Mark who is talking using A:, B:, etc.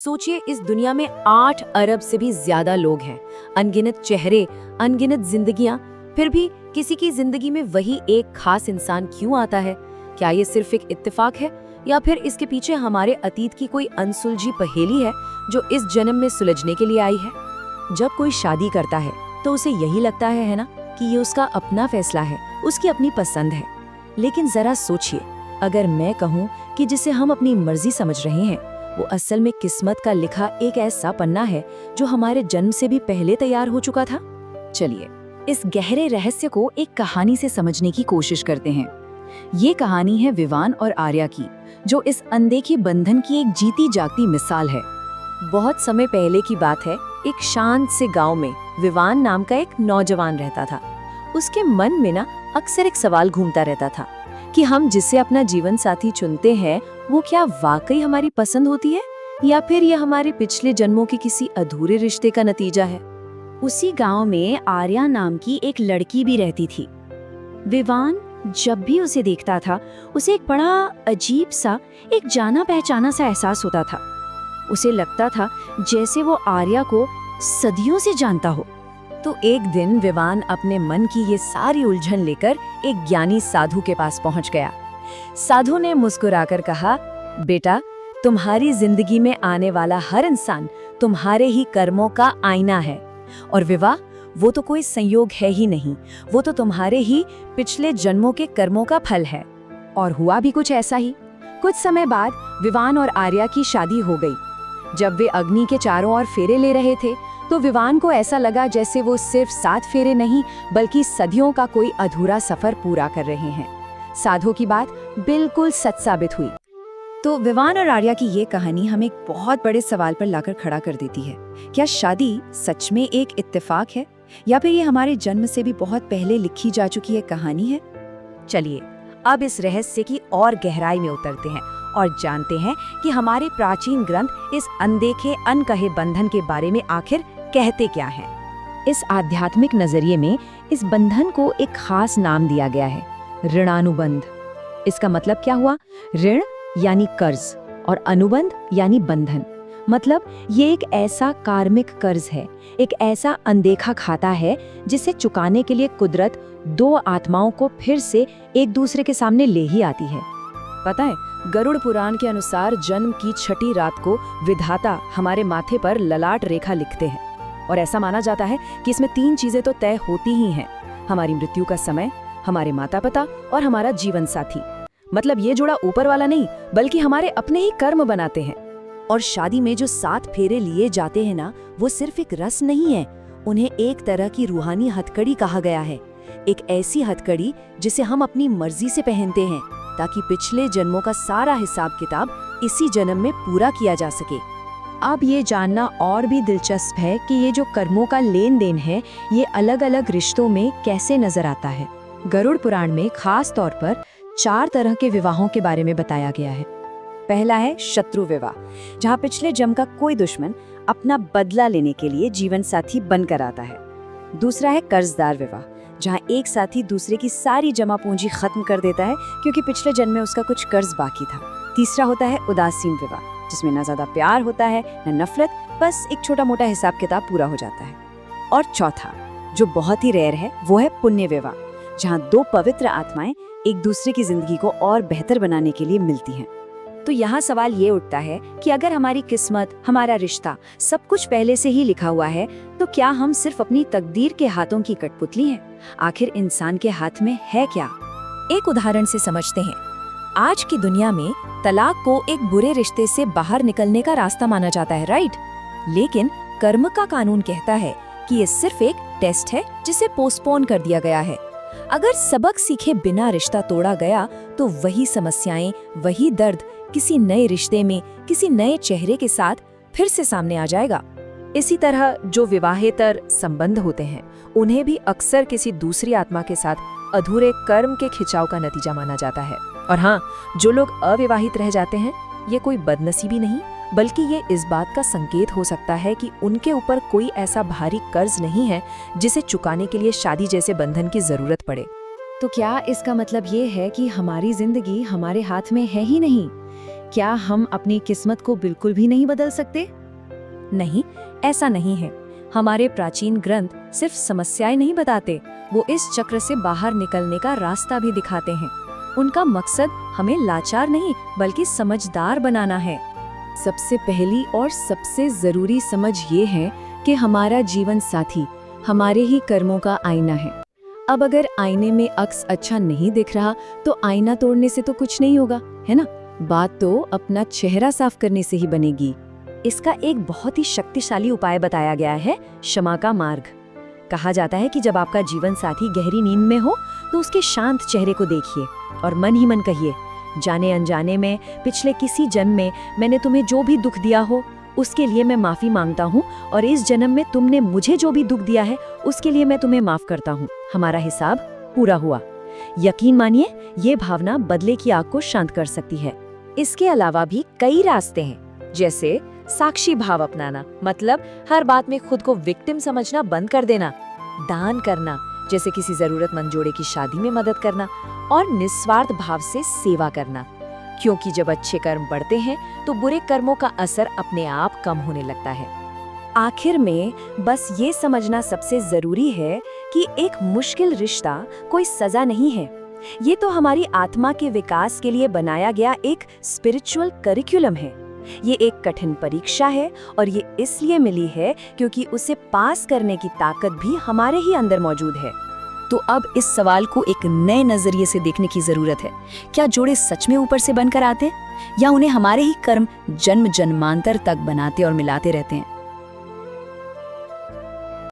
A: सोचिए, इस दुनिया में 8 अरब से भी ज्यादा लोग हैं, अनगिनत चेहरे, अनगिनत जिंदगियां। फिर भी किसी की जिंदगी में वही एक खास इंसान क्यों आता है? क्या ये सिर्फ एक इत्तेफाक है या फिर इसके पीछे हमारे अतीत की कोई अनसुलझी पहेली है जो इस जन्म में सुलझने के लिए आई है? जब कोई शादी करता है तो उसे यही लगता है ना कि ये उसका अपना फैसला है, उसकी अपनी पसंद है। लेकिन जरा सोचिए, अगर मैं कहूँ कि जिसे हम अपनी मर्जी समझ रहे हैं वो असल में किस्मत का लिखा एक ऐसा पन्ना है जो हमारे जन्म से भी पहले तैयार हो चुका था। चलिए इस गहरे रहस्य को एक कहानी से समझने की कोशिश करते हैं। ये कहानी है विवान और आर्या की, जो इस अनदेखे बंधन की एक जीती जागती मिसाल है। बहुत समय पहले की बात है, एक शांत से गांव में विवान नाम का एक नौजवान रहता था। उसके मन में अक्सर एक सवाल घूमता रहता था कि हम जिसे अपना जीवन साथी चुनते हैं वो क्या वाकई हमारी पसंद होती है या फिर यह हमारे पिछले जन्मों के किसी अधूरे रिश्ते का नतीजा है। उसी गांव में आर्या नाम की एक लड़की भी रहती थी। विवान जब भी उसे देखता था उसे एक बड़ा अजीब सा, एक जाना पहचाना सा एहसास होता था। उसे लगता था जैसे वो आर्या को सदियों से जानता हो। तो एक दिन विवान अपने मन की ये सारी उलझन लेकर एक ज्ञानी साधु के पास पहुंच गया। साधु ने मुस्कुराकर कहा, बेटा, तुम्हारी जिंदगी में आने वाला हर इंसान तुम्हारे ही कर्मों का आईना है। और विवाह, वो तो कोई संयोग है ही नहीं, वो तो तुम्हारे ही पिछले जन्मों के कर्मों का फल है। और हुआ भी कुछ ऐसा ही। कुछ समय बाद विवान और आर्या की शादी हो गई। जब वे अग्नि के चारों ओर फेरे ले रहे थे तो विवान को ऐसा लगा जैसे वो सिर्फ 7 फेरे नहीं बल्कि सदियों का कोई अधूरा सफर पूरा कर रहे हैं। साधु की बात बिल्कुल सच साबित हुई। तो विवान और आर्या की ये कहानी हमें एक बहुत बड़े सवाल पर लाकर खड़ा कर देती है। क्या शादी सच में एक इत्तेफाक है या फिर ये हमारे जन्म से भी बहुत पहले लिखी जा चुकी है कहानी है? चलिए अब इस रहस्य की और गहराई में उतरते हैं और जानते हैं कि हमारे प्राचीन ग्रंथ इस अनदेखे अनकहे बंधन के बारे में आखिर कहते क्या हैं। इस आध्यात्मिक नजरिए में इस बंधन को एक खास नाम दिया गया है, ऋणानुबंध। इसका मतलब क्या हुआ? ऋण यानी कर्ज और अनुबंध यानी बंधन। मतलब ये एक ऐसा कार्मिक कर्ज है, एक ऐसा अनदेखा खाता है जिसे चुकाने के लिए कुदरत 2 आत्माओं को फिर से एक दूसरे के सामने ले ही आती है। पता है, गरुड़ पुराण के अनुसार जन्म की 6ठी रात को विधाता हमारे माथे पर ललाट रेखा लिखते हैं और ऐसा माना जाता है कि इसमें 3 चीजें तो तय होती ही हैं, हमारी मृत्यु का समय, हमारे माता पिता और हमारा जीवन साथी। मतलब ये जोड़ा ऊपर वाला नहीं बल्कि हमारे अपने ही कर्म बनाते हैं। और शादी में जो 7 फेरे लिए जाते हैं ना, वो सिर्फ एक रस्म नहीं है, उन्हें एक तरह की रूहानी हथकड़ी कहा गया है। एक ऐसी हथकड़ी जिसे हम अपनी मर्जी से पहनते हैं ताकि पिछले जन्मों का सारा हिसाब किताब इसी जन्म में पूरा किया जा सके। अब ये जानना और भी दिलचस्प है कि ये जो कर्मों का लेन देन है ये अलग अलग रिश्तों में कैसे नजर आता है। गरुड़ पुराण में खास तौर पर 4 तरह के विवाहों के बारे में बताया गया है। पहला है शत्रु विवाह, जहाँ पिछले जन्म का कोई दुश्मन अपना बदला लेने के लिए जीवन साथी बनकर आता है। दूसरा है कर्जदार विवाह, जहाँ एक साथी दूसरे की सारी जमा पूंजी खत्म कर देता है क्योंकि पिछले जन्म में उसका कुछ कर्ज बाकी था। तीसरा होता है उदासीन विवाह, जिसमें ना ज्यादा प्यार होता है न नफरत, बस एक छोटा मोटा हिसाब किताब पूरा हो जाता है। और चौथा, जो बहुत ही रेयर है, वो है पुण्य विवाह, जहाँ 2 पवित्र आत्माएं एक दूसरे की जिंदगी को और बेहतर बनाने के लिए मिलती हैं। तो यहाँ सवाल ये उठता है कि अगर हमारी किस्मत, हमारा रिश्ता, सब कुछ पहले से ही लिखा हुआ है तो क्या हम सिर्फ अपनी तकदीर के हाथों की कठपुतली हैं? आखिर इंसान के हाथ में है क्या? एक उदाहरण से समझते हैं। आज की दुनिया में तलाक को एक बुरे रिश्ते से बाहर निकलने का रास्ता माना जाता है, राइट? लेकिन कर्म का कानून कहता है कि ये सिर्फ एक टेस्ट है जिसे पोस्टपोन कर दिया गया है। अगर सबक सीखे बिना रिश्ता तोड़ा गया तो वही समस्याएं, वही दर्द किसी नए रिश्ते में, किसी नए चेहरे के साथ फिर से सामने आ जाएगा। इसी तरह जो विवाहेतर संबंध होते हैं उन्हें भी अक्सर किसी दूसरी आत्मा के साथ अधूरे कर्म के खिंचाव का नतीजा माना जाता है। और हाँ, जो लोग अविवाहित रह जाते हैं, ये कोई बदनसीबी नहीं बल्कि ये इस बात का संकेत हो सकता है कि उनके ऊपर कोई ऐसा भारी कर्ज नहीं है जिसे चुकाने के लिए शादी जैसे बंधन की जरूरत पड़े। तो क्या इसका मतलब ये है कि हमारी जिंदगी हमारे हाथ में है ही नहीं? क्या हम अपनी किस्मत को बिल्कुल भी नहीं बदल सकते?
B: नहीं, ऐसा नहीं है। हमारे प्राचीन ग्रंथ सिर्फ समस्याएं नहीं बताते, वो इस चक्र से बाहर निकलने का रास्ता भी दिखाते हैं। उनका मकसद हमें लाचार नहीं बल्कि समझदार बनाना है।
A: सबसे पहली और सबसे जरूरी समझ ये है कि हमारा जीवन साथी हमारे ही कर्मों का आईना है। अब अगर आईने में अक्स अच्छा नहीं दिख रहा तो आईना तोड़ने से तो कुछ नहीं होगा, है ना? बात तो अपना चेहरा साफ करने से ही बनेगी।
B: इसका एक बहुत ही शक्तिशाली उपाय बताया गया है, क्षमा का मार्ग। कहा जाता है कि जब आपका जीवन साथी गहरी नींद में हो तो उसके शांत चेहरे को देखिए और मन ही मन कहिए, जाने अनजाने में पिछले किसी जन्म में मैंने तुम्हें जो भी दुख दिया हो उसके लिए मैं माफी मांगता हूँ, और इस जन्म में तुमने मुझे जो भी दुख दिया है उसके लिए मैं तुम्हें माफ करता हूँ। हमारा हिसाब पूरा हुआ। यकीन मानिए, ये भावना बदले की आग को शांत कर सकती है। इसके अलावा भी कई रास्ते हैं, जैसे साक्षी भाव अपनाना, मतलब हर बात में खुद को विक्टिम समझना बंद कर देना, दान करना, जैसे किसी जरूरतमंद जोड़े की शादी में मदद करना, और निस्वार्थ भाव से सेवा करना, क्योंकि जब अच्छे कर्म बढ़ते हैं तो बुरे कर्मों का असर अपने आप कम होने लगता है। आखिर में बस ये समझना सबसे जरूरी है कि एक मुश्किल रिश्ता कोई सजा नहीं है, ये तो हमारी आत्मा के विकास के लिए बनाया गया एक स्पिरिचुअल करिकुलम है। ये एक कठिन परीक्षा है और ये इसलिए मिली है क्योंकि उसे पास करने की ताकत भी हमारे ही अंदर मौजूद है। तो अब इस सवाल को एक नए नजरिए से देखने की जरूरत है। क्या जोड़े सच में ऊपर से बनकर आते, या उन्हें हमारे ही कर्म जन्म जन्मांतर तक बनाते और मिलाते रहते हैं?